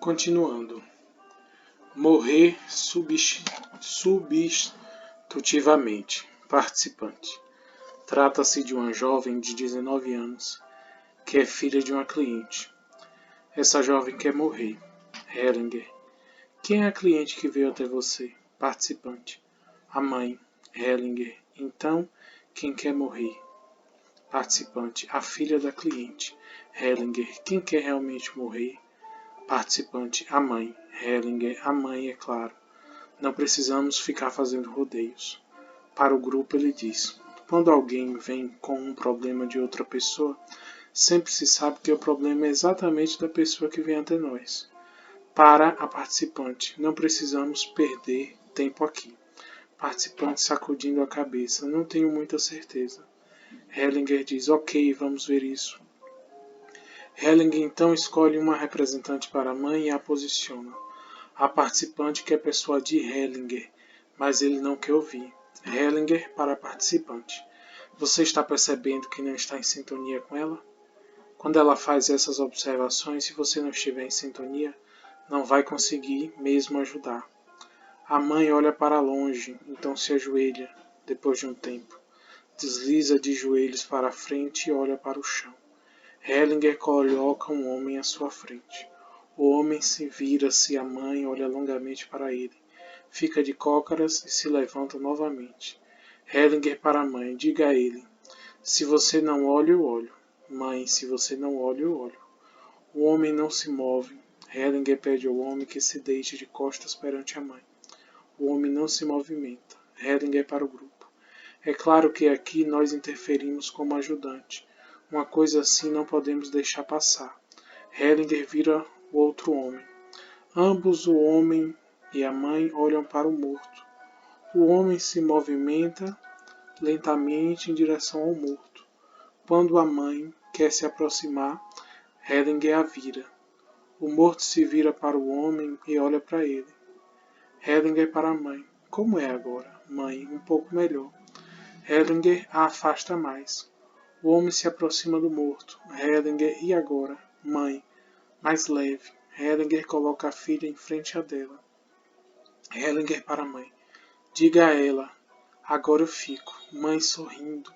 Continuando. Morrer substitutivamente. Participante. Trata-se de uma jovem de 19 anos, que é filha de uma cliente. Essa jovem quer morrer. Hellinger. Quem é a cliente que veio até você? Participante. A mãe. Hellinger. Então, quem quer morrer? Participante. A filha da cliente. Hellinger. Quem quer realmente morrer? Participante. A mãe. Hellinger. A mãe, é claro. Não precisamos ficar fazendo rodeios. Para o grupo ele diz: quando alguém vem com um problema de outra pessoa, sempre se sabe que o problema é exatamente da pessoa que vem até nós. Para a participante, não precisamos perder tempo aqui. Participante sacudindo a cabeça: não tenho muita certeza. Hellinger diz: ok, vamos ver isso. Hellinger então escolhe uma representante para a mãe e a posiciona. A participante quer persuadir Hellinger, mas ele não quer ouvir. Hellinger para a participante: você está percebendo que não está em sintonia com ela? Quando ela faz essas observações, se você não estiver em sintonia, não vai conseguir mesmo ajudar. A mãe olha para longe, então se ajoelha, depois de um tempo. Desliza de joelhos para a frente e olha para o chão. Hellinger coloca um homem à sua frente. O homem se vira-se, a mãe olha longamente para ele. Fica de cócoras e se levanta novamente. Hellinger para a mãe: diga a ele: se você não olha, eu olho. Mãe: se você não olha, eu olho. O homem não se move. Hellinger pede ao homem que se deite de costas perante a mãe. O homem não se movimenta. Hellinger para o grupo: é claro que aqui nós interferimos como ajudante. Uma coisa assim não podemos deixar passar. Hellinger vira o outro homem. Ambos, o homem e a mãe, olham para o morto. O homem se movimenta lentamente em direção ao morto. Quando a mãe quer se aproximar, Hellinger a vira. O morto se vira para o homem e olha para ele. Hellinger para a mãe: como é agora? Mãe: um pouco melhor. Hellinger a afasta mais. O homem se aproxima do morto. Hellinger: e agora? Mãe: mais leve. Hellinger coloca a filha em frente a dela. Hellinger para a mãe: diga a ela: agora eu fico. Mãe sorrindo: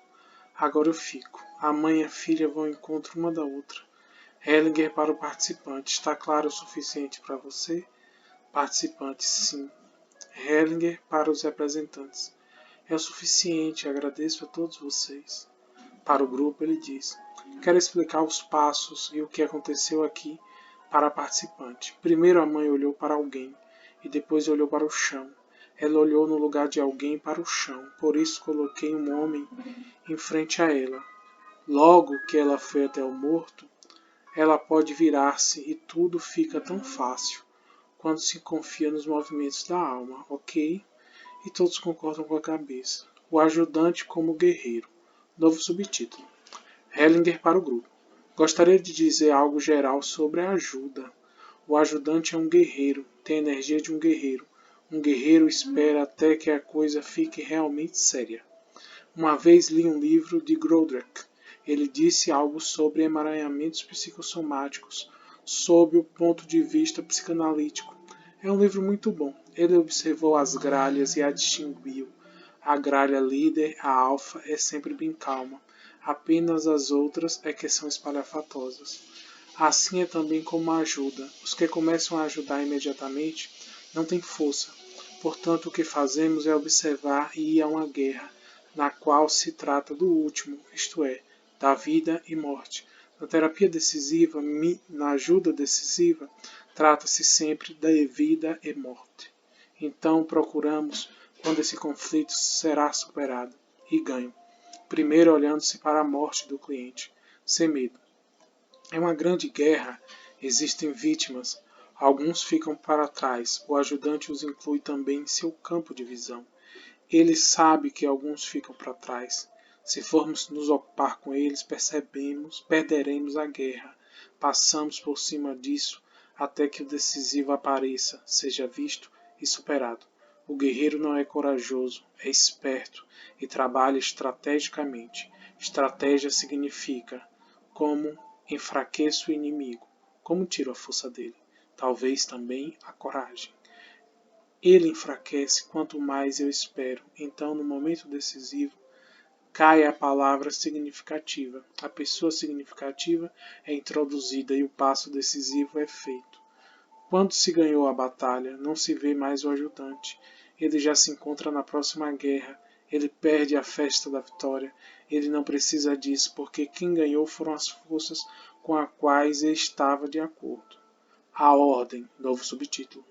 agora eu fico. A mãe e a filha vão ao encontro uma da outra. Hellinger para o participante: está claro o suficiente para você? Participante: sim. Hellinger para os representantes: é o suficiente, agradeço a todos vocês. Para o grupo ele diz: quero explicar os passos e o que aconteceu aqui para a participante. Primeiro a mãe olhou para alguém e depois olhou para o chão. Ela olhou no lugar de alguém para o chão, por isso coloquei um homem em frente a ela. Logo que ela foi até o morto, ela pode virar-se e tudo fica tão fácil quando se confia nos movimentos da alma, ok? E todos concordam com a cabeça. O ajudante como guerreiro. Novo subtítulo. Hellinger para o grupo: gostaria de dizer algo geral sobre a ajuda. O ajudante é um guerreiro, tem a energia de um guerreiro. Um guerreiro espera até que a coisa fique realmente séria. Uma vez li um livro de Goldrake. Ele disse algo sobre emaranhamentos psicossomáticos, sob o ponto de vista psicanalítico. É um livro muito bom. Ele observou as gralhas e a distinguiu. A gralha líder, a alfa, é sempre bem calma. Apenas as outras é que são espalhafatosas. Assim é também como a ajuda. Os que começam a ajudar imediatamente não têm força. Portanto, o que fazemos é observar e ir a uma guerra, na qual se trata do último, isto é, da vida e morte. Na terapia decisiva, na ajuda decisiva, trata-se sempre da vida e morte. Então procuramos quando esse conflito será superado e ganho. Primeiro olhando-se para a morte do cliente, sem medo. É uma grande guerra, existem vítimas, alguns ficam para trás, o ajudante os inclui também em seu campo de visão. Ele sabe que alguns ficam para trás. Se formos nos ocupar com eles, perderemos a guerra. Passamos por cima disso até que o decisivo apareça, seja visto e superado. O guerreiro não é corajoso, é esperto e trabalha estrategicamente. Estratégia significa como enfraqueço o inimigo, como tiro a força dele. talvez também a coragem. Ele enfraquece quanto mais eu espero. Então, no momento decisivo, cai a palavra significativa. A pessoa significativa é introduzida e o passo decisivo é feito. Quando se ganhou a batalha, não se vê mais o ajudante. Ele já se encontra na próxima guerra. Ele perde a festa da vitória. Ele não precisa disso, porque quem ganhou foram as forças com as quais ele estava de acordo. A ordem, novo subtítulo.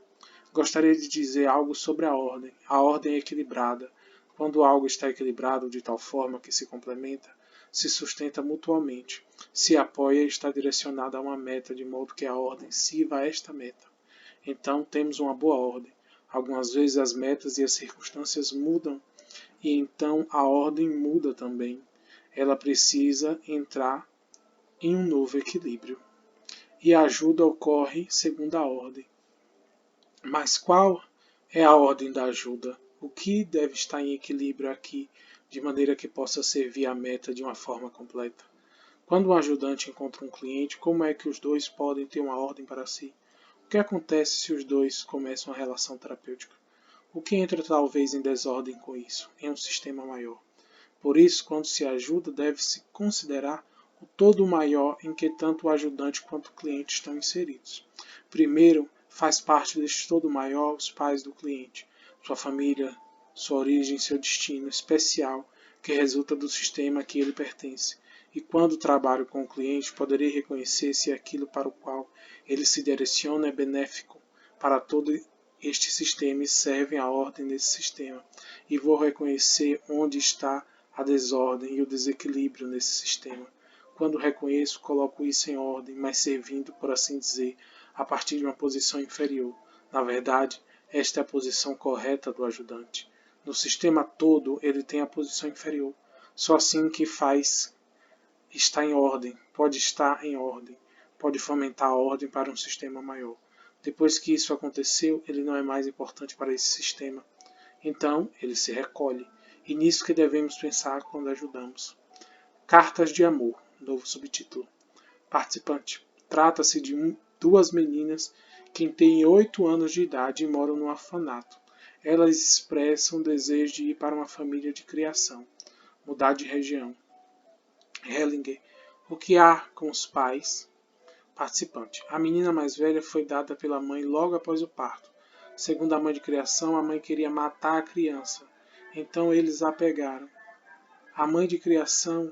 Gostaria de dizer algo sobre a ordem. A ordem é equilibrada. Quando algo está equilibrado de tal forma que se complementa, se sustenta mutuamente, se apoia e está direcionada a uma meta, de modo que a ordem sirva a esta meta. Então temos uma boa ordem. Algumas vezes as metas e as circunstâncias mudam e então a ordem muda também. Ela precisa entrar em um novo equilíbrio. E a ajuda ocorre segundo a ordem. Mas qual é a ordem da ajuda? O que deve estar em equilíbrio aqui, de maneira que possa servir a meta de uma forma completa? Quando um ajudante encontra um cliente, como é que os dois podem ter uma ordem para si? O que acontece se os dois começam uma relação terapêutica? O que entra talvez em desordem com isso, em um sistema maior? Por isso, quando se ajuda, deve-se considerar o todo maior em que tanto o ajudante quanto o cliente estão inseridos. Primeiro, faz parte deste todo maior os pais do cliente, sua família, sua origem, seu destino especial, que resulta do sistema a que ele pertence. E quando trabalho com o cliente, poderei reconhecer se aquilo para o qual ele se direciona é benéfico para todo este sistema e serve à ordem desse sistema. E vou reconhecer onde está a desordem e o desequilíbrio nesse sistema. Quando reconheço, coloco isso em ordem, mas servindo, por assim dizer, a partir de uma posição inferior. Na verdade, esta é a posição correta do ajudante. No sistema todo, ele tem a posição inferior. Só assim que faz está em ordem, pode estar em ordem, pode fomentar a ordem para um sistema maior. Depois que isso aconteceu, ele não é mais importante para esse sistema. Então, ele se recolhe. E nisso que devemos pensar quando ajudamos. Cartas de amor, novo subtítulo. Participante. Trata-se de duas meninas que têm 8 anos de idade e moram no orfanato. Elas expressam o desejo de ir para uma família de criação, mudar de região. Hellinger. O que há com os pais? Participante. A menina mais velha foi dada pela mãe logo após o parto. Segundo a mãe de criação, a mãe queria matar a criança. Então eles a pegaram. A mãe de criação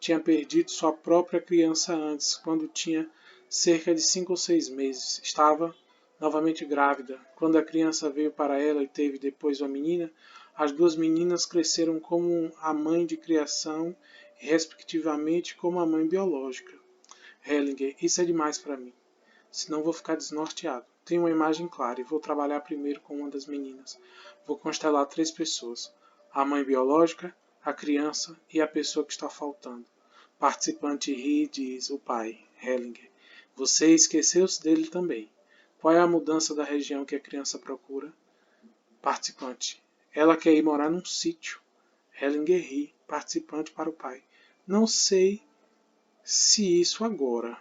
tinha perdido sua própria criança antes, quando tinha cerca de 5 ou 6 meses. Estava novamente grávida. Quando a criança veio para ela e teve depois uma menina, as duas meninas cresceram como a mãe de criação e, respectivamente, como a mãe biológica. Hellinger, isso é demais para mim. Senão vou ficar desnorteado. Tenho uma imagem clara e vou trabalhar primeiro com uma das meninas. Vou constelar 3 pessoas. A mãe biológica, a criança e a pessoa que está faltando. Participante ri e diz o pai, Hellinger. Você esqueceu-se dele também. Qual é a mudança da região que a criança procura? Participante. Ela quer ir morar num sítio. Hellinger ri. Participante para o pai. Não sei se isso agora.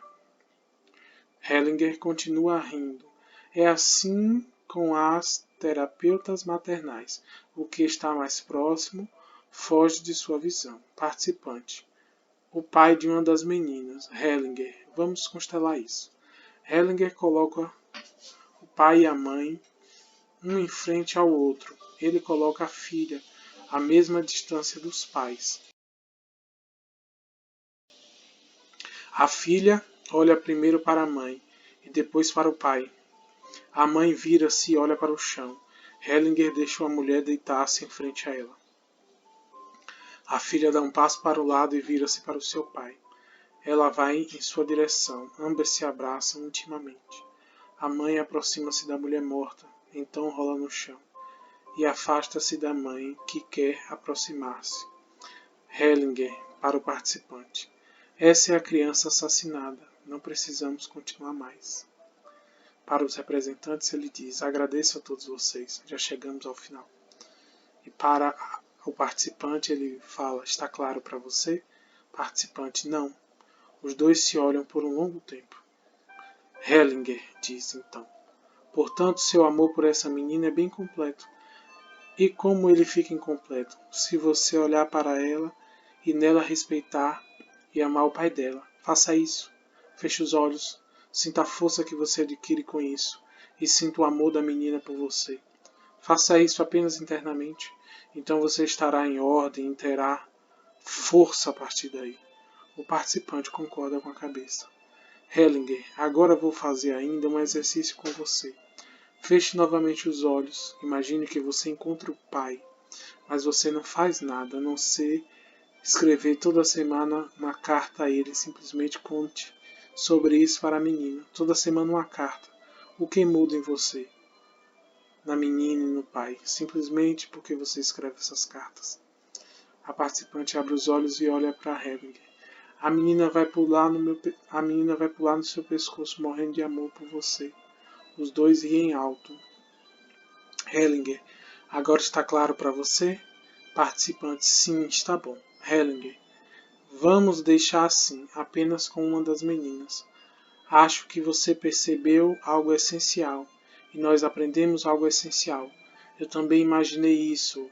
Hellinger continua rindo. É assim com as terapeutas maternais. O que está mais próximo foge de sua visão. Participante. O pai de uma das meninas. Hellinger. Vamos constelar isso. Hellinger coloca o pai e a mãe um em frente ao outro. Ele coloca a filha à mesma distância dos pais. A filha olha primeiro para a mãe e depois para o pai. A mãe vira-se e olha para o chão. Hellinger deixa a mulher deitar-se em frente a ela. A filha dá um passo para o lado e vira-se para o seu pai. Ela vai em sua direção. Ambas se abraçam intimamente. A mãe aproxima-se da mulher morta, então rola no chão, e afasta-se da mãe, que quer aproximar-se. Hellinger, para o participante. Essa é a criança assassinada. Não precisamos continuar mais. Para os representantes, ele diz: agradeço a todos vocês, já chegamos ao final. E para o participante, ele fala: está claro para você? Participante: não. Os dois se olham por um longo tempo. Hellinger disse então. Portanto, seu amor por essa menina é bem completo. E como ele fica incompleto? Se você olhar para ela e nela respeitar e amar o pai dela. Faça isso. Feche os olhos. Sinta a força que você adquire com isso. E sinta o amor da menina por você. Faça isso apenas internamente. Então você estará em ordem e terá força a partir daí. O participante concorda com a cabeça. Hellinger, agora vou fazer ainda um exercício com você. Feche novamente os olhos. Imagine que você encontra o pai, mas você não faz nada, a não ser escrever toda semana uma carta a ele. Simplesmente conte sobre isso para a menina. Toda semana uma carta. O que muda em você? Na menina e no pai. Simplesmente porque você escreve essas cartas. A participante abre os olhos e olha para Hellinger. A menina vai pular no seu pescoço, morrendo de amor por você. Os dois riem alto. Hellinger, agora está claro para você? Participante, sim, está bom. Hellinger, vamos deixar assim, apenas com uma das meninas. Acho que você percebeu algo essencial, e nós aprendemos algo essencial. Eu também imaginei isso,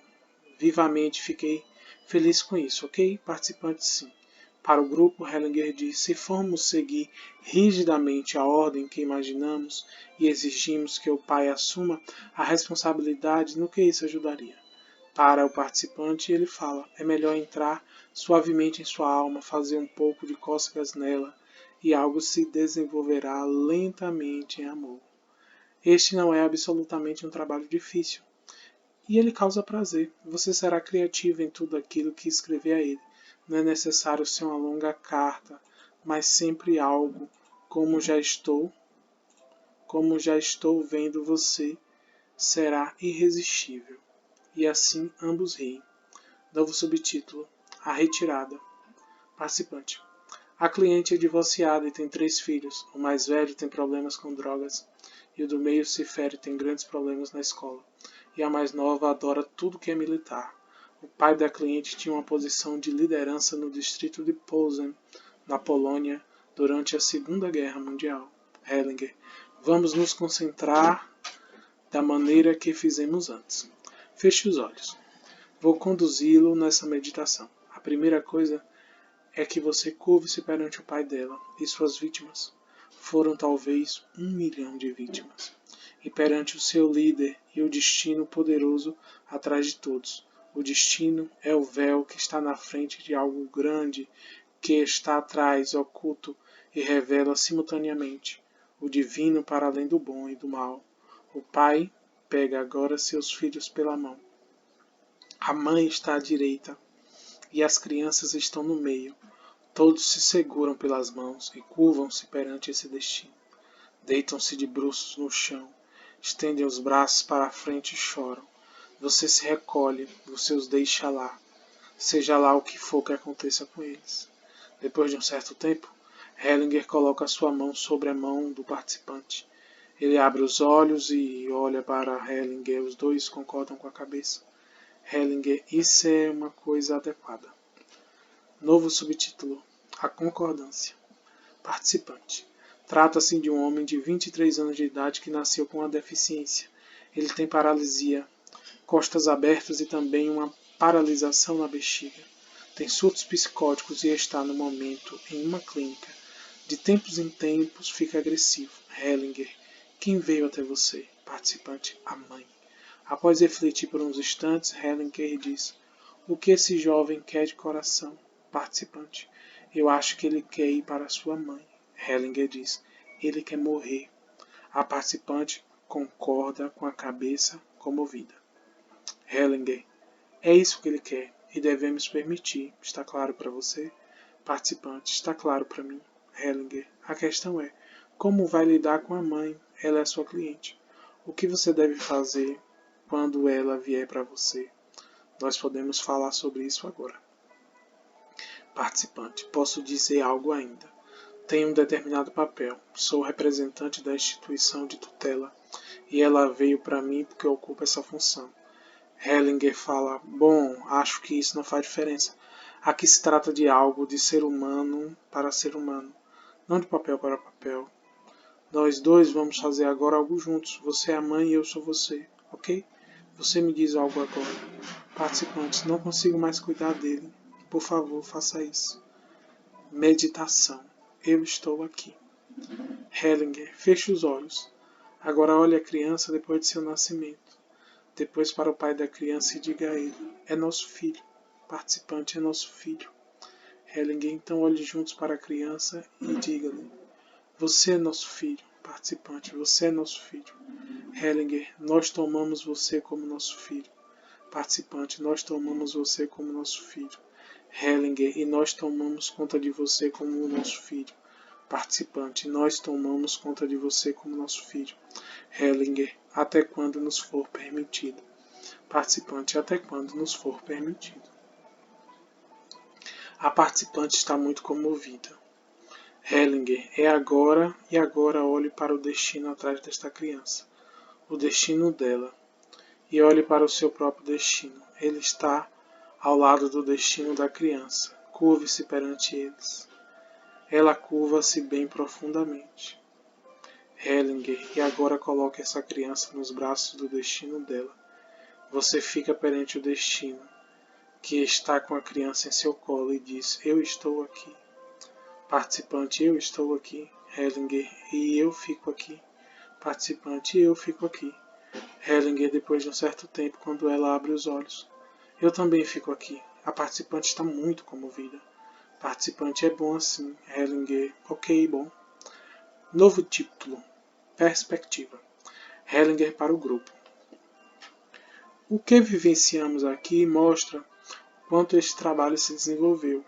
vivamente, fiquei feliz com isso, ok? Participante, sim. Para o grupo, Hellinger diz: se formos seguir rigidamente a ordem que imaginamos e exigimos que o pai assuma a responsabilidade, no que isso ajudaria? Para o participante, ele fala: é melhor entrar suavemente em sua alma, fazer um pouco de cócegas nela, e algo se desenvolverá lentamente em amor. Este não é absolutamente um trabalho difícil. E ele causa prazer. Você será criativo em tudo aquilo que escrever a ele. Não é necessário ser uma longa carta, mas sempre algo como já estou vendo você, será irresistível. E assim ambos riem. Novo subtítulo: A Retirada. Participante. A cliente é divorciada e tem 3 filhos. O mais velho tem problemas com drogas e o do meio se fere e tem grandes problemas na escola. E a mais nova adora tudo que é militar. O pai da cliente tinha uma posição de liderança no distrito de Posen, na Polônia, durante a Segunda Guerra Mundial. Hellinger, vamos nos concentrar da maneira que fizemos antes. Feche os olhos. Vou conduzi-lo nessa meditação. A primeira coisa é que você curve-se perante o pai dela e suas vítimas. Foram talvez 1 milhão de vítimas. E perante o seu líder e o destino poderoso atrás de todos. O destino é o véu que está na frente de algo grande que está atrás, oculto e revela simultaneamente o divino para além do bom e do mal. O pai pega agora seus filhos pela mão. A mãe está à direita e as crianças estão no meio. Todos se seguram pelas mãos e curvam-se perante esse destino. Deitam-se de bruços no chão, estendem os braços para a frente e choram. Você se recolhe, você os deixa lá, seja lá o que for que aconteça com eles. Depois de um certo tempo, Hellinger coloca sua mão sobre a mão do participante. Ele abre os olhos e olha para Hellinger. Os dois concordam com a cabeça. Hellinger, isso é uma coisa adequada. Novo subtítulo: A Concordância. Participante. Trata-se de um homem de 23 anos de idade que nasceu com uma deficiência. Ele tem paralisia, costas abertas e também uma paralisação na bexiga. Tem surtos psicóticos e está no momento em uma clínica. De tempos em tempos fica agressivo. Hellinger, quem veio até você? Participante, a mãe. Após refletir por uns instantes, Hellinger diz: o que esse jovem quer de coração? Participante, eu acho que ele quer ir para sua mãe. Hellinger diz: ele quer morrer. A participante concorda com a cabeça comovida. Hellinger, é isso que ele quer e devemos permitir. Está claro para você? Participante, está claro para mim. Hellinger, a questão é, como vai lidar com a mãe? Ela é sua cliente. O que você deve fazer quando ela vier para você? Nós podemos falar sobre isso agora. Participante, posso dizer algo ainda. Tenho um determinado papel. Sou representante da instituição de tutela e ela veio para mim porque ocupa essa função. Hellinger fala: bom, acho que isso não faz diferença. Aqui se trata de algo de ser humano para ser humano, não de papel para papel. Nós dois vamos fazer agora algo juntos. Você é a mãe e eu sou você, ok? Você me diz algo agora. Participantes, não consigo mais cuidar dele. Por favor, faça isso. Meditação. Eu estou aqui. Hellinger, feche os olhos. Agora olhe a criança depois de seu nascimento. Depois para o pai da criança e diga a ele: é nosso filho. Participante, é nosso filho. Hellinger, então olhe juntos para a criança e diga-lhe: você é nosso filho. Participante, você é nosso filho. Hellinger, nós tomamos você como nosso filho. Participante, nós tomamos você como nosso filho. Hellinger, e nós tomamos conta de você como o nosso filho. Participante, nós tomamos conta de você como nosso filho. Hellinger, até quando nos for permitido. Participante, até quando nos for permitido. A participante está muito comovida. Hellinger, é agora e agora olhe para o destino atrás desta criança. O destino dela. E olhe para o seu próprio destino. Ele está ao lado do destino da criança. Curve-se perante eles. Ela curva-se bem profundamente. Hellinger, e agora coloque essa criança nos braços do destino dela. Você fica perante o destino, que está com a criança em seu colo e diz: eu estou aqui. Participante, eu estou aqui. Hellinger, e eu fico aqui. Participante, eu fico aqui. Hellinger, depois de um certo tempo, quando ela abre os olhos. Eu também fico aqui. A participante está muito comovida. Participante, é bom assim. Hellinger, ok, bom. Novo título. Perspectiva. Hellinger para o grupo. O que vivenciamos aqui mostra quanto este trabalho se desenvolveu.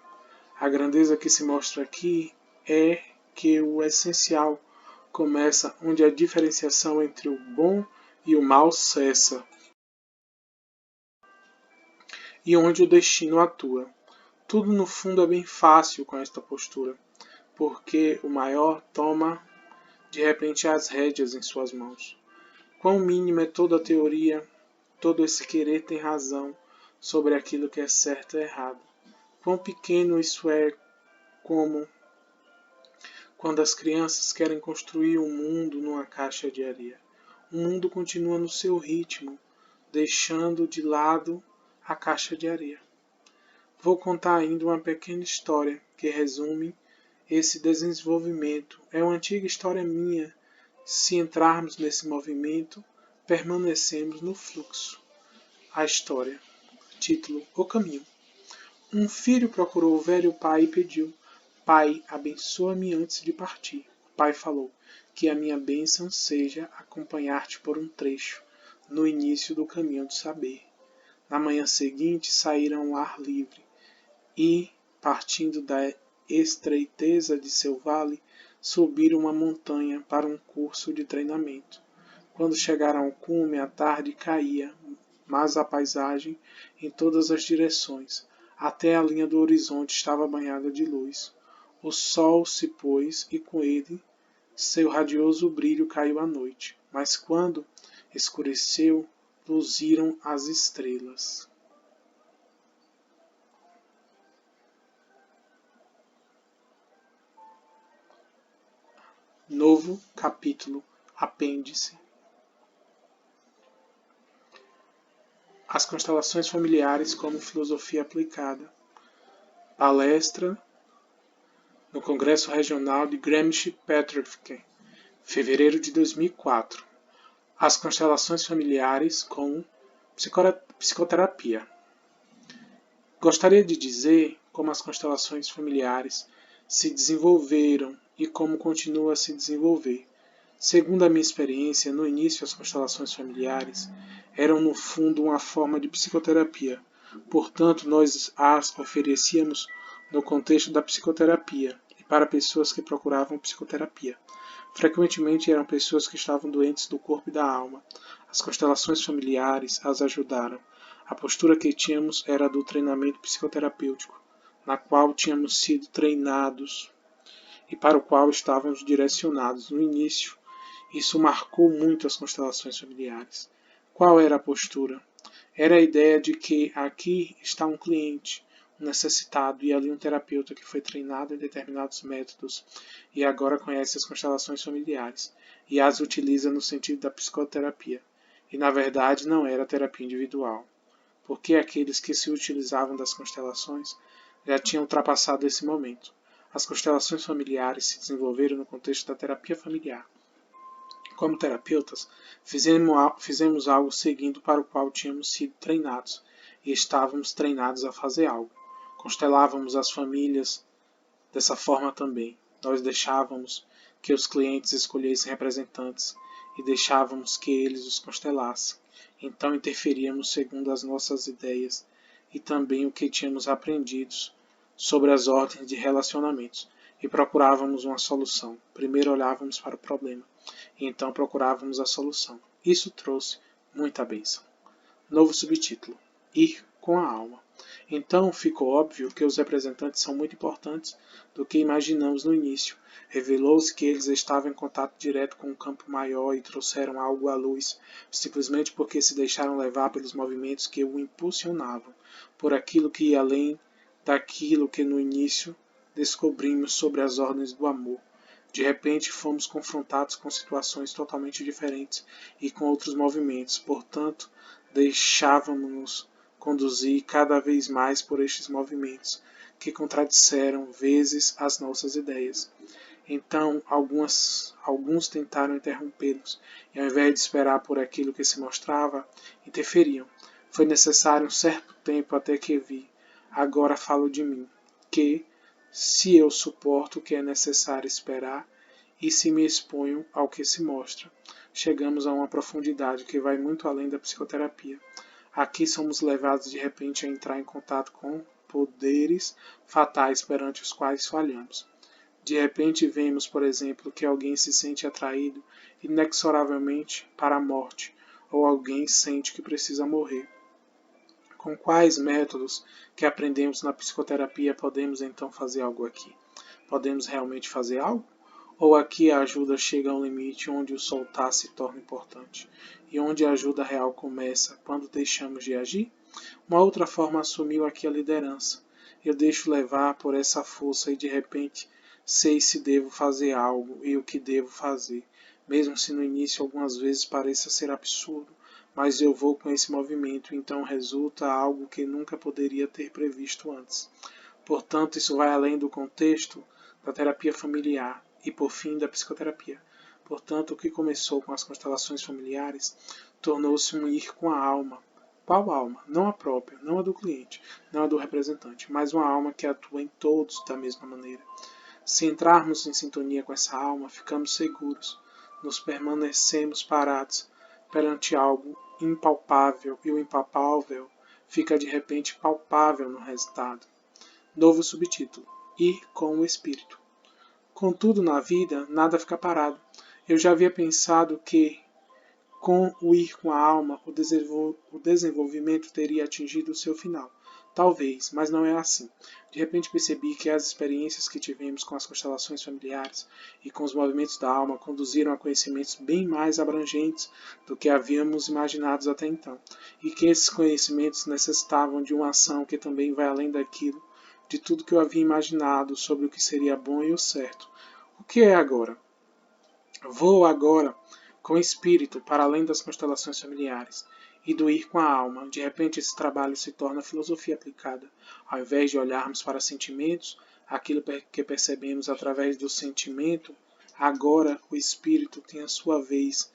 A grandeza que se mostra aqui é que o essencial começa onde a diferenciação entre o bom e o mal cessa, e onde o destino atua. Tudo no fundo é bem fácil com esta postura, porque o maior toma de repente as rédeas em suas mãos. Quão mínima é toda a teoria, todo esse querer tem razão sobre aquilo que é certo e errado. Quão pequeno isso é, como quando as crianças querem construir um mundo numa caixa de areia. O mundo continua no seu ritmo, deixando de lado a caixa de areia. Vou contar ainda uma pequena história que resume esse desenvolvimento. É uma antiga história minha. Se entrarmos nesse movimento, permanecemos no fluxo. A história. Título: O Caminho. Um filho procurou o velho pai e pediu: Pai, abençoa-me antes de partir. O pai falou: Que a minha bênção seja acompanhar-te por um trecho, no início do caminho do saber. Na manhã seguinte saíram ao ar livre e, partindo da estreiteza de seu vale, subiram uma montanha para um curso de treinamento. Quando chegaram ao cume, a tarde caía, mas a paisagem, em todas as direções, até a linha do horizonte, estava banhada de luz. O sol se pôs e com ele seu radioso brilho caiu à noite, mas quando escureceu, luziram as estrelas. Novo capítulo, apêndice. As constelações familiares como filosofia aplicada. Palestra no Congresso Regional de Garmisch-Partenkirchen, fevereiro de 2004. As constelações familiares como psicoterapia. Gostaria de dizer como as constelações familiares se desenvolveram e como continua a se desenvolver. Segundo a minha experiência, no início as constelações familiares eram no fundo uma forma de psicoterapia. Portanto, nós as oferecíamos no contexto da psicoterapia e para pessoas que procuravam psicoterapia. Frequentemente eram pessoas que estavam doentes do corpo e da alma. As constelações familiares as ajudaram. A postura que tínhamos era a do treinamento psicoterapêutico, na qual tínhamos sido treinados e para o qual estávamos direcionados. No início, isso marcou muito as constelações familiares. Qual era a postura? Era a ideia de que aqui está um cliente, necessitado e ali um terapeuta que foi treinado em determinados métodos e agora conhece as constelações familiares e as utiliza no sentido da psicoterapia. E na verdade não era terapia individual, porque aqueles que se utilizavam das constelações já tinham ultrapassado esse momento. As constelações familiares se desenvolveram no contexto da terapia familiar. Como terapeutas, fizemos algo seguindo para o qual tínhamos sido treinados e estávamos treinados a fazer algo. Constelávamos as famílias dessa forma também. Nós deixávamos que os clientes escolhessem representantes e deixávamos que eles os constelassem. Então interferíamos segundo as nossas ideias e também o que tínhamos aprendido sobre as ordens de relacionamentos e procurávamos uma solução. Primeiro olhávamos para o problema e então procurávamos a solução. Isso trouxe muita bênção. Novo subtítulo: Ir com a alma. Então ficou óbvio que os representantes são muito importantes do que imaginamos no início. Revelou-se que eles estavam em contato direto com um campo maior e trouxeram algo à luz, simplesmente porque se deixaram levar pelos movimentos que o impulsionavam, por aquilo que ia além daquilo que no início descobrimos sobre as ordens do amor. De repente fomos confrontados com situações totalmente diferentes e com outros movimentos, portanto, deixávamos-nos conduzir cada vez mais por estes movimentos, que contradisseram vezes as nossas ideias. Então, alguns tentaram interrompê-los, e ao invés de esperar por aquilo que se mostrava, interferiam. Foi necessário um certo tempo até que vi, agora falo de mim, que, se eu suporto o que é necessário esperar, e se me exponho ao que se mostra, chegamos a uma profundidade que vai muito além da psicoterapia. Aqui somos levados de repente a entrar em contato com poderes fatais perante os quais falhamos. De repente vemos, por exemplo, que alguém se sente atraído inexoravelmente para a morte, ou alguém sente que precisa morrer. Com quais métodos que aprendemos na psicoterapia podemos então fazer algo aqui? Podemos realmente fazer algo? Ou aqui a ajuda chega a um limite onde o soltar se torna importante? E onde a ajuda real começa quando deixamos de agir? Uma outra forma assumiu aqui a liderança. Eu deixo levar por essa força e de repente sei se devo fazer algo e o que devo fazer. Mesmo se no início algumas vezes pareça ser absurdo, mas eu vou com esse movimento, então resulta algo que nunca poderia ter previsto antes. Portanto, isso vai além do contexto da terapia familiar e, por fim, da psicoterapia. Portanto, o que começou com as constelações familiares tornou-se um ir com a alma. Qual alma? Não a própria, não a do cliente, não a do representante, mas uma alma que atua em todos da mesma maneira. Se entrarmos em sintonia com essa alma, ficamos seguros, nos permanecemos parados perante algo impalpável e o impalpável fica de repente palpável no resultado. Novo subtítulo: Ir com o Espírito. Contudo, na vida, nada fica parado. Eu já havia pensado que, com o ir com a alma, o desenvolvimento teria atingido o seu final. Talvez, mas não é assim. De repente percebi que as experiências que tivemos com as constelações familiares e com os movimentos da alma conduziram a conhecimentos bem mais abrangentes do que havíamos imaginado até então, e que esses conhecimentos necessitavam de uma ação que também vai além daquilo, de tudo que eu havia imaginado sobre o que seria bom e o certo. O que é agora? Vou agora com o espírito para além das constelações familiares e do ir com a alma. De repente esse trabalho se torna filosofia aplicada. Ao invés de olharmos para sentimentos, aquilo que percebemos através do sentimento, agora o espírito tem a sua vez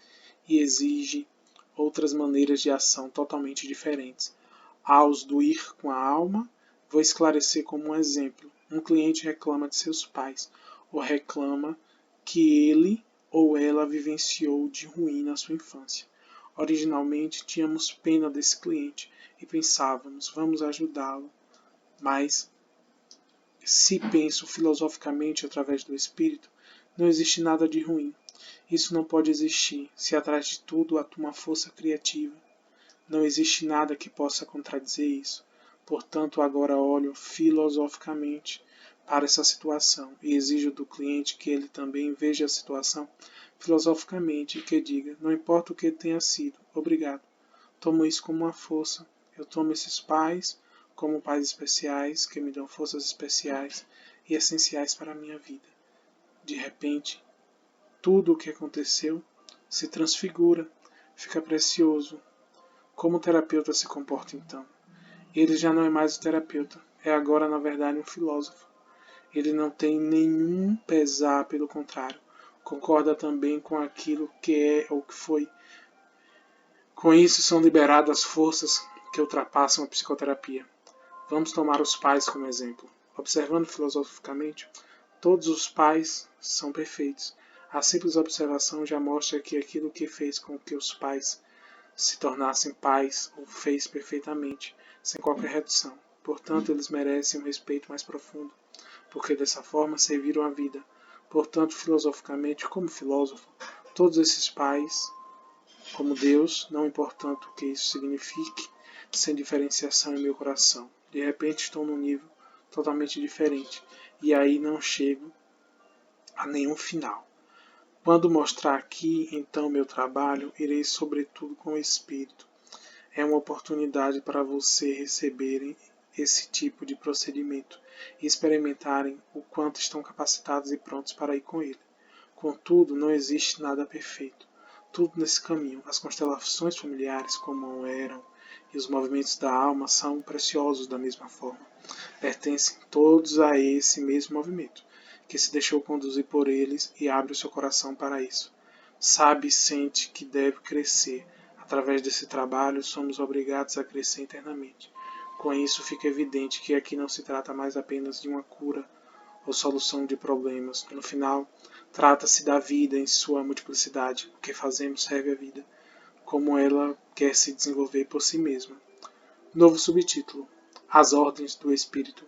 e exige outras maneiras de ação totalmente diferentes. Aos do ir com a alma, vou esclarecer como um exemplo. Um cliente reclama de seus pais, ou reclama que ele ou ela vivenciou de ruim na sua infância. Originalmente tínhamos pena desse cliente e pensávamos, vamos ajudá-lo. Mas, se penso filosoficamente através do espírito, não existe nada de ruim. Isso não pode existir se atrás de tudo há uma força criativa. Não existe nada que possa contradizer isso. Portanto, agora olho filosoficamente para essa situação e exijo do cliente que ele também veja a situação filosoficamente e que diga, não importa o que tenha sido, obrigado. Tomo isso como uma força. Eu tomo esses pais como pais especiais que me dão forças especiais e essenciais para a minha vida. De repente, tudo o que aconteceu se transfigura, fica precioso. Como o terapeuta se comporta então? Ele já não é mais o terapeuta, é agora na verdade um filósofo. Ele não tem nenhum pesar, pelo contrário, concorda também com aquilo que é ou que foi. Com isso são liberadas forças que ultrapassam a psicoterapia. Vamos tomar os pais como exemplo. Observando filosoficamente, todos os pais são perfeitos. A simples observação já mostra que aquilo que fez com que os pais se tornassem pais o fez perfeitamente, sem qualquer redução. Portanto, eles merecem um respeito mais profundo, porque dessa forma serviram a vida. Portanto, filosoficamente, como filósofo, todos esses pais, como Deus, não importando o que isso signifique, sem diferenciação em meu coração. De repente estou num nível totalmente diferente, e aí não chego a nenhum final. Quando mostrar aqui, então, meu trabalho, irei sobretudo com o Espírito. É uma oportunidade para você receberem esse tipo de procedimento e experimentarem o quanto estão capacitados e prontos para ir com ele. Contudo, não existe nada perfeito. Tudo nesse caminho, as constelações familiares como eram e os movimentos da alma são preciosos da mesma forma. Pertencem todos a esse mesmo movimento, que se deixou conduzir por eles e abre o seu coração para isso. Sabe e sente que deve crescer. Através desse trabalho, somos obrigados a crescer internamente. Com isso, fica evidente que aqui não se trata mais apenas de uma cura ou solução de problemas. No final, trata-se da vida em sua multiplicidade. O que fazemos serve à vida, como ela quer se desenvolver por si mesma. Novo subtítulo: As Ordens do Espírito.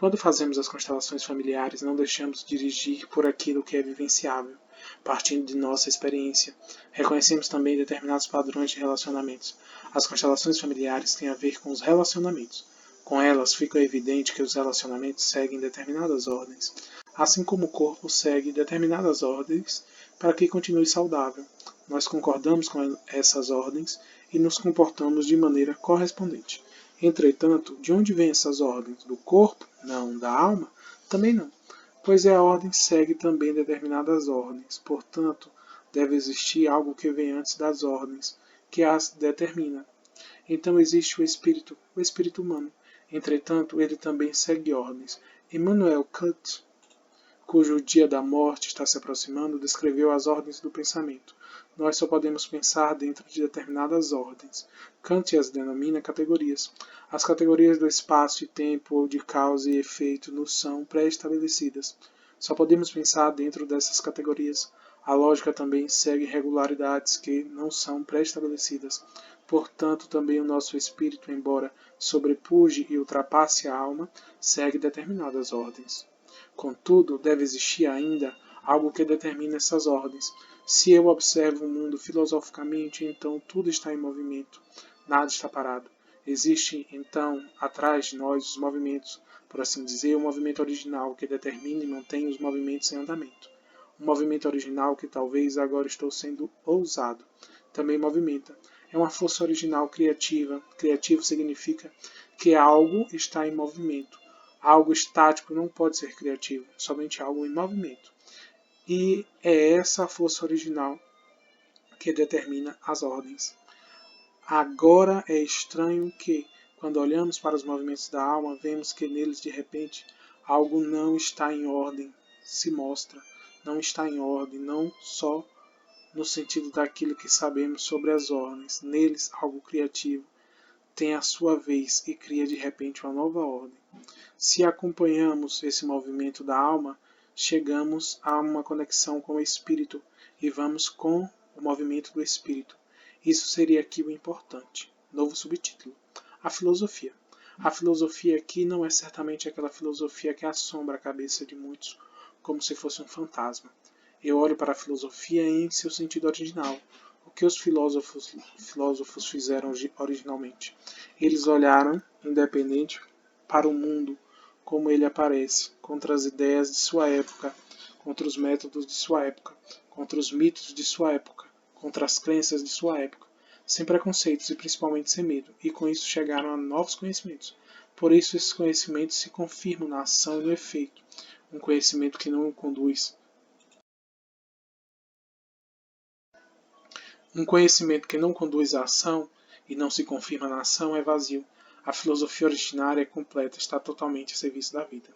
Quando fazemos as constelações familiares, não deixamos dirigir por aquilo que é vivenciável, partindo de nossa experiência. Reconhecemos também determinados padrões de relacionamentos. As constelações familiares têm a ver com os relacionamentos. Com elas, fica evidente que os relacionamentos seguem determinadas ordens, assim como o corpo segue determinadas ordens para que continue saudável. Nós concordamos com essas ordens e nos comportamos de maneira correspondente. Entretanto, de onde vêm essas ordens? Do corpo? Não. Da alma? Também não. Pois a ordem segue também determinadas ordens. Portanto, deve existir algo que vem antes das ordens, que as determina. Então existe o espírito humano. Entretanto, ele também segue ordens. Immanuel Kant, cujo dia da morte está se aproximando, descreveu as ordens do pensamento. Nós só podemos pensar dentro de determinadas ordens. Kant as denomina categorias. As categorias do espaço e tempo ou de causa e efeito nos são pré-estabelecidas. Só podemos pensar dentro dessas categorias. A lógica também segue regularidades que não são pré-estabelecidas. Portanto, também o nosso espírito, embora sobrepuje e ultrapasse a alma, segue determinadas ordens. Contudo, deve existir ainda algo que determine essas ordens. Se eu observo o mundo filosoficamente, então tudo está em movimento, nada está parado. Existe, então, atrás de nós os movimentos, por assim dizer, o movimento original que determina e mantém os movimentos em andamento. Um movimento original que talvez agora estou sendo ousado, também movimenta. É uma força original criativa. Criativo significa que algo está em movimento. Algo estático não pode ser criativo, somente algo em movimento. E é essa a força original que determina as ordens. Agora é estranho que, quando olhamos para os movimentos da alma, vemos que neles, de repente, algo não está em ordem, se mostra, não está em ordem, não só no sentido daquilo que sabemos sobre as ordens. Neles, algo criativo tem a sua vez e cria de repente uma nova ordem. Se acompanhamos esse movimento da alma, chegamos a uma conexão com o espírito e vamos com o movimento do espírito. Isso seria aqui o importante. Novo subtítulo: A filosofia. A filosofia aqui não é certamente aquela filosofia que assombra a cabeça de muitos como se fosse um fantasma. Eu olho para a filosofia em seu sentido original. O que os filósofos fizeram originalmente? Eles olharam, independente, para o mundo como ele aparece, contra as ideias de sua época, contra os métodos de sua época, contra os mitos de sua época, contra as crenças de sua época, sem preconceitos e principalmente sem medo, e com isso chegaram a novos conhecimentos. Por isso, esses conhecimentos se confirmam na ação e no efeito. Um conhecimento que não conduz à ação e não se confirma na ação é vazio. A filosofia originária é completa, está totalmente a serviço da vida.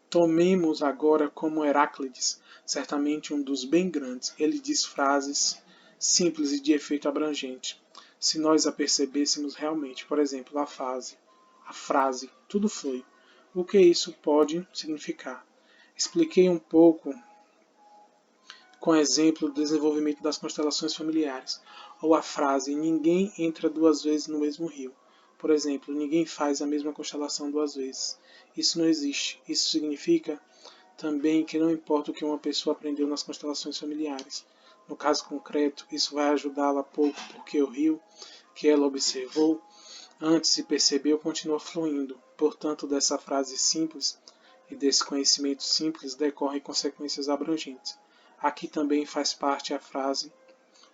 Tomemos agora como Heráclides, certamente um dos bem grandes. Ele diz frases simples e de efeito abrangente. Se nós a percebêssemos realmente, por exemplo, a frase, tudo flui. O que isso pode significar? Expliquei um pouco com exemplo do desenvolvimento das constelações familiares, ou a frase ninguém entra duas vezes no mesmo rio. Por exemplo, ninguém faz a mesma constelação duas vezes. Isso não existe. Isso significa também que não importa o que uma pessoa aprendeu nas constelações familiares. No caso concreto, isso vai ajudá-la pouco porque o rio que ela observou antes e percebeu continua fluindo. Portanto, dessa frase simples e desse conhecimento simples decorrem consequências abrangentes. Aqui também faz parte a frase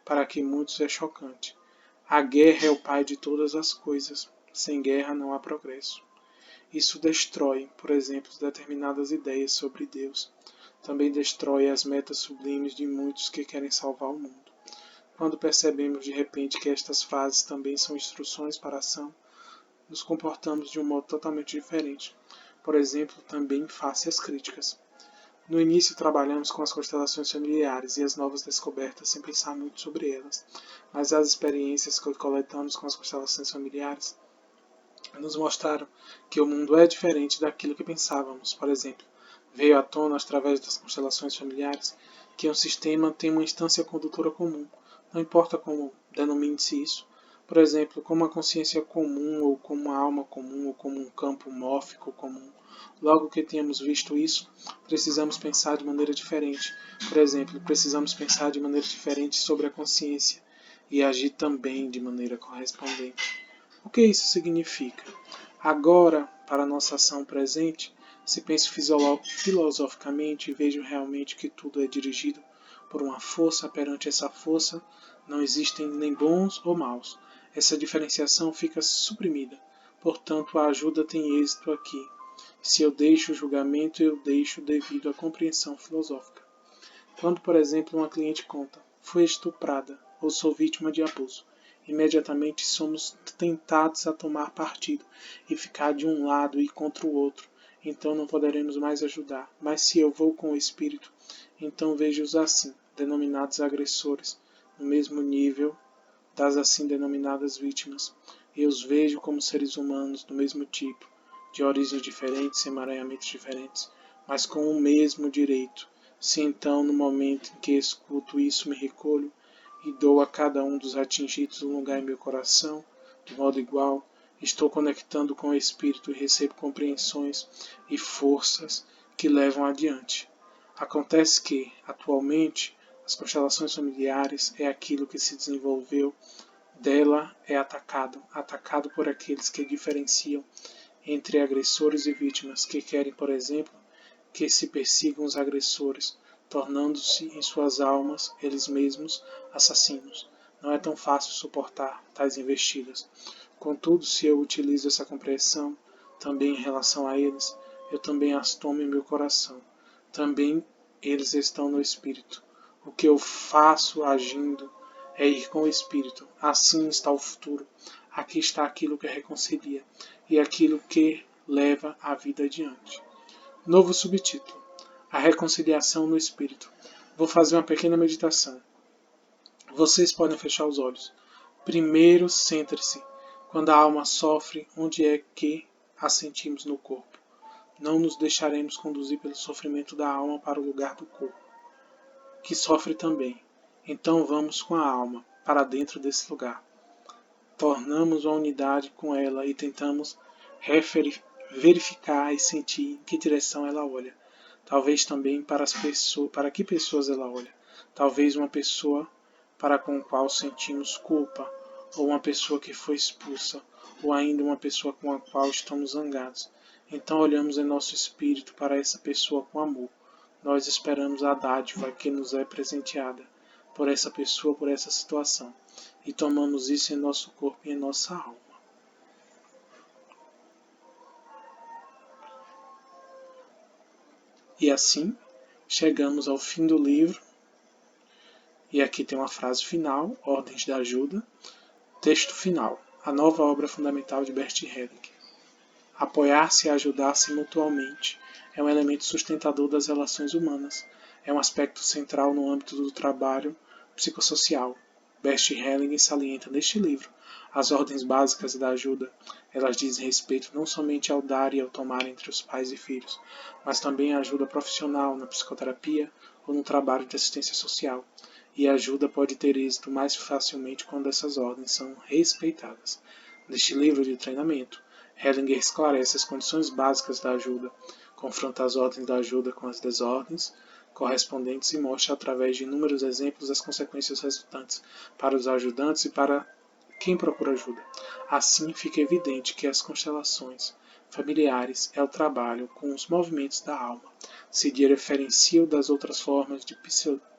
para que muitos é chocante. A guerra é o pai de todas as coisas. Sem guerra não há progresso. Isso destrói, por exemplo, determinadas ideias sobre Deus. Também destrói as metas sublimes de muitos que querem salvar o mundo. Quando percebemos de repente que estas frases também são instruções para a ação, nos comportamos de um modo totalmente diferente. Por exemplo, também face às críticas. No início trabalhamos com as constelações familiares e as novas descobertas sem pensar muito sobre elas, mas as experiências que coletamos com as constelações familiares nos mostraram que o mundo é diferente daquilo que pensávamos. Por exemplo, veio à tona através das constelações familiares que um sistema tem uma instância condutora comum, não importa como denomine-se isso. Por exemplo, como a consciência comum, ou como a alma comum, ou como um campo mórfico comum. Logo que tenhamos visto isso, precisamos pensar de maneira diferente. Por exemplo, precisamos pensar de maneira diferente sobre a consciência e agir também de maneira correspondente. O que isso significa? Agora, para a nossa ação presente, se penso filosoficamente e vejo realmente que tudo é dirigido por uma força, perante essa força não existem nem bons ou maus. Essa diferenciação fica suprimida. Portanto, a ajuda tem êxito aqui. Se eu deixo o julgamento, eu deixo devido à compreensão filosófica. Quando, por exemplo, uma cliente conta, fui estuprada ou sou vítima de abuso, imediatamente somos tentados a tomar partido e ficar de um lado e contra o outro. Então não poderemos mais ajudar. Mas se eu vou com o espírito, então vejo-os assim, denominados agressores, no mesmo nível das assim denominadas vítimas. E os vejo como seres humanos do mesmo tipo, de origens diferentes, emaranhamentos diferentes, mas com o mesmo direito. Se então, no momento em que escuto isso, me recolho e dou a cada um dos atingidos um lugar em meu coração, de modo igual, estou conectando com o Espírito e recebo compreensões e forças que levam adiante. Acontece que, atualmente, as constelações familiares é aquilo que se desenvolveu dela é atacado por aqueles que diferenciam entre agressores e vítimas, que querem, por exemplo, que se persigam os agressores, tornando-se em suas almas, eles mesmos, assassinos. Não é tão fácil suportar tais investidas. Contudo, se eu utilizo essa compreensão também em relação a eles, eu também as tomo em meu coração. Também eles estão no Espírito. O que eu faço agindo é ir com o Espírito. Assim está o futuro. Aqui está aquilo que reconcilia e aquilo que leva a vida adiante. Novo subtítulo: A reconciliação no Espírito. Vou fazer uma pequena meditação. Vocês podem fechar os olhos. Primeiro, centre-se. Quando a alma sofre, onde é que a sentimos no corpo? Não nos deixaremos conduzir pelo sofrimento da alma para o lugar do corpo, que sofre também. Então vamos com a alma para dentro desse lugar. Tornamos uma unidade com ela e tentamos verificar e sentir em que direção ela olha. Talvez também para que pessoas ela olha. Talvez uma pessoa para com a qual sentimos culpa, ou uma pessoa que foi expulsa, ou ainda uma pessoa com a qual estamos zangados. Então olhamos em nosso espírito para essa pessoa com amor. Nós esperamos a dádiva que nos é presenteada por essa pessoa, por essa situação, e tomamos isso em nosso corpo e em nossa alma. E assim, chegamos ao fim do livro, e aqui tem uma frase final, Ordens da Ajuda, texto final, a nova obra fundamental de Bert Helling. Apoiar-se e ajudar-se mutuamente é um elemento sustentador das relações humanas, é um aspecto central no âmbito do trabalho psicossocial. Bert Helling salienta neste livro as ordens básicas da ajuda. Elas dizem respeito não somente ao dar e ao tomar entre os pais e filhos, mas também à ajuda profissional na psicoterapia ou no trabalho de assistência social. E a ajuda pode ter êxito mais facilmente quando essas ordens são respeitadas. Neste livro de treinamento, Hellinger esclarece as condições básicas da ajuda, confronta as ordens da ajuda com as desordens correspondentes e mostra através de inúmeros exemplos as consequências resultantes para os ajudantes e para quem procura ajuda. Assim, fica evidente que as constelações familiares é o trabalho com os movimentos da alma, se diferenciam das outras formas de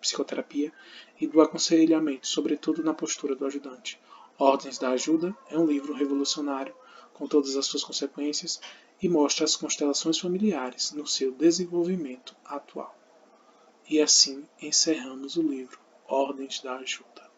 psicoterapia e do aconselhamento, sobretudo na postura do ajudante. Ordens da Ajuda é um livro revolucionário com todas as suas consequências e mostra as constelações familiares no seu desenvolvimento atual. E assim encerramos o livro Ordens da Ajuda.